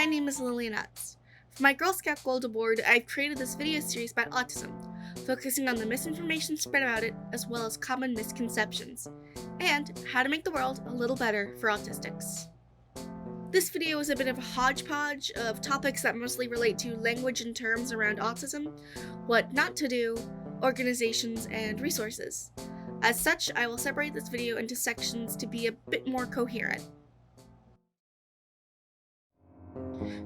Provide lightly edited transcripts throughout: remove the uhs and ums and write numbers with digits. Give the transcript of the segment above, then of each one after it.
My name is Miscellanous. For my Girl Scout Gold Award, I've created this video series about autism, focusing on the misinformation spread about it as well as common misconceptions, and how to make the world a little better for autistics. This video is a bit of a hodgepodge of topics that mostly relate to language and terms around autism, what not to do, organizations, and resources. As such, I will separate this video into sections to be a bit more coherent.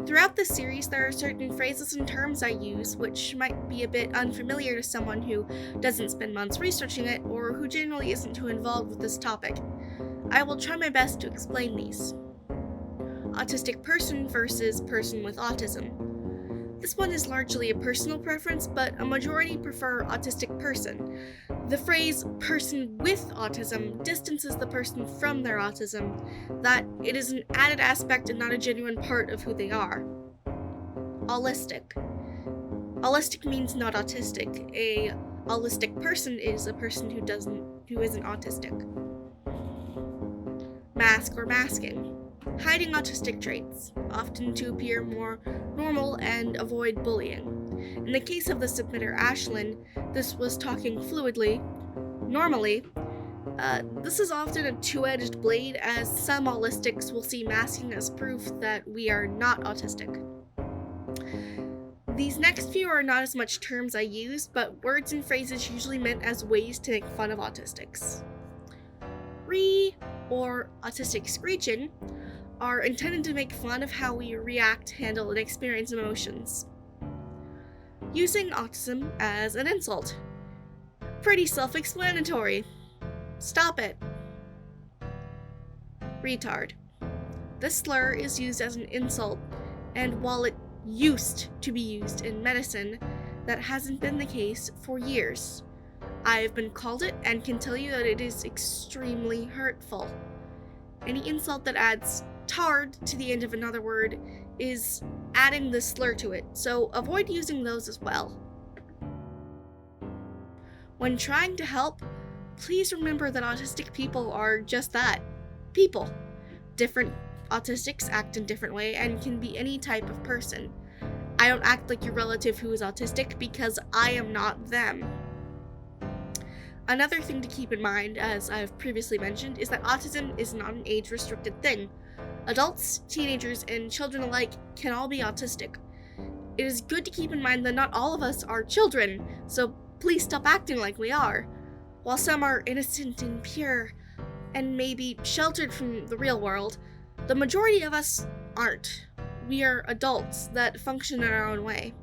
Throughout this series, there are certain phrases and terms I use which might be a bit unfamiliar to someone who doesn't spend months researching it or who generally isn't too involved with this topic. I will try my best to explain these. Autistic person versus person with autism. This one is largely a personal preference, but a majority prefer autistic person. The phrase person with autism distances the person from their autism, that it is an added aspect and not a genuine part of who they are. Allistic. Allistic means not autistic. A allistic person is a person who isn't autistic. Mask or masking. Hiding autistic traits, often to appear more normal and avoid bullying. In the case of the submitter Ashlyn, this was talking fluidly, normally. This is often a two-edged blade, as some allistics will see masking as proof that we are not autistic. These next few are not as much terms I use, but words and phrases usually meant as ways to make fun of autistics. Or autistic screeching are intended to make fun of how we react, handle, and experience emotions. Using autism as an insult. Pretty self-explanatory. Stop it. Retard. This slur is used as an insult, and while it used to be used in medicine, that hasn't been the case for years. I've been called it and can tell you that it is extremely hurtful. Any insult that adds tard to the end of another word is adding the slur to it, so avoid using those as well. When trying to help, please remember that autistic people are just that, people. Different autistics act in different ways and can be any type of person. I don't act like your relative who is autistic because I am not them. Another thing to keep in mind, as I've previously mentioned, is that autism is not an age-restricted thing. Adults, teenagers, and children alike can all be autistic. It is good to keep in mind that not all of us are children, so please stop acting like we are. While some are innocent and pure, and maybe sheltered from the real world, the majority of us aren't. We are adults that function in our own way.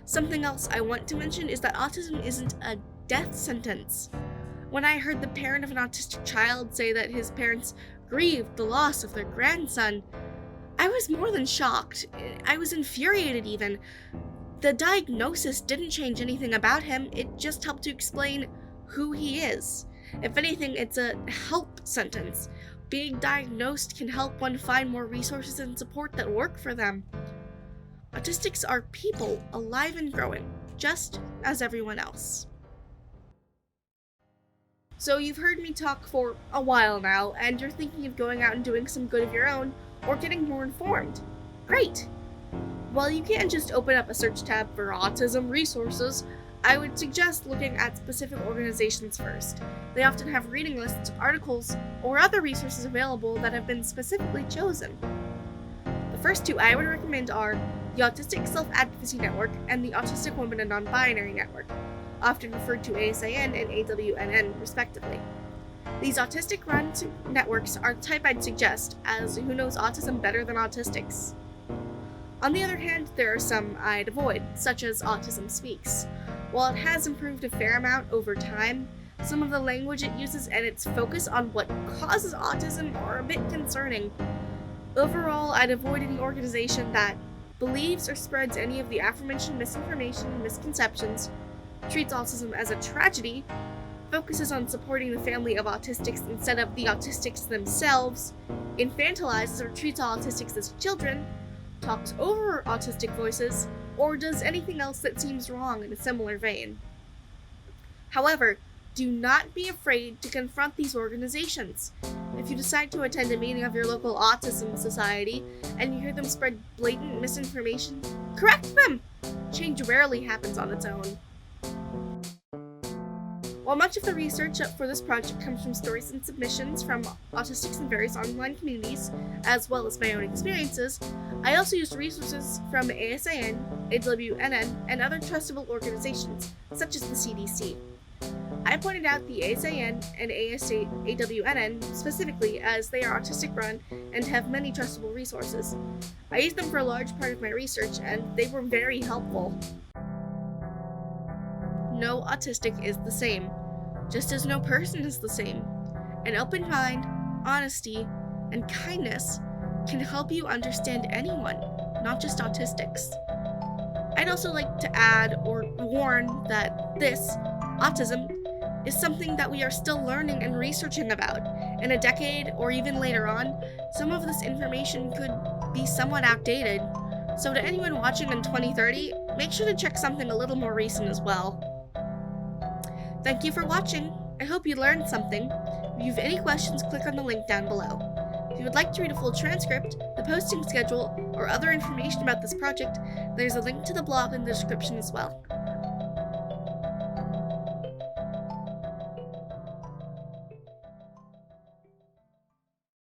Something else I want to mention is that autism isn't a death sentence. When I heard the parent of an autistic child say that his parents grieved the loss of their grandson, I was more than shocked. I was infuriated even. The diagnosis didn't change anything about him, it just helped to explain who he is. If anything, it's a help sentence. Being diagnosed can help one find more resources and support that work for them. Autistics are people, alive and growing, just as everyone else. So you've heard me talk for a while now, and you're thinking of going out and doing some good of your own, or getting more informed. Great! While you can't just open up a search tab for autism resources, I would suggest looking at specific organizations first. They often have reading lists, articles, or other resources available that have been specifically chosen. The first two I would recommend are the Autistic Self-Advocacy Network and the Autistic Women and Non-Binary Network, often referred to ASAN and AWNN respectively. These autistic-run networks are the type I'd suggest, as who knows autism better than autistics? On the other hand, there are some I'd avoid, such as Autism Speaks. While it has improved a fair amount over time, some of the language it uses and its focus on what causes autism are a bit concerning. Overall, I'd avoid any organization that believes or spreads any of the aforementioned misinformation and misconceptions, treats autism as a tragedy, focuses on supporting the family of autistics instead of the autistics themselves, infantilizes or treats all autistics as children, talks over autistic voices, or does anything else that seems wrong in a similar vein. However, Do not be afraid to confront these organizations. If you decide to attend a meeting of your local autism society and you hear them spread blatant misinformation, correct them! Change rarely happens on its own. While much of the research for this project comes from stories and submissions from autistics in various online communities, as well as my own experiences, I also used resources from ASIN, AWNN, and other trustable organizations, such as the CDC. I pointed out the ASIN and AWNN specifically as they are autistic run and have many trustable resources. I used them for a large part of my research and they were very helpful. No autistic is the same, just as no person is the same. An open mind, honesty, and kindness can help you understand anyone, not just autistics. I'd also like to add or warn that this, autism, is something that we are still learning and researching about. In a decade or even later on, some of this information could be somewhat outdated. So to anyone watching in 2030, make sure to check something a little more recent as well. Thank you for watching. I hope you learned something. If you have any questions, click on the link down below. If you would like to read a full transcript, the posting schedule, or other information about this project, there's a link to the blog in the description as well.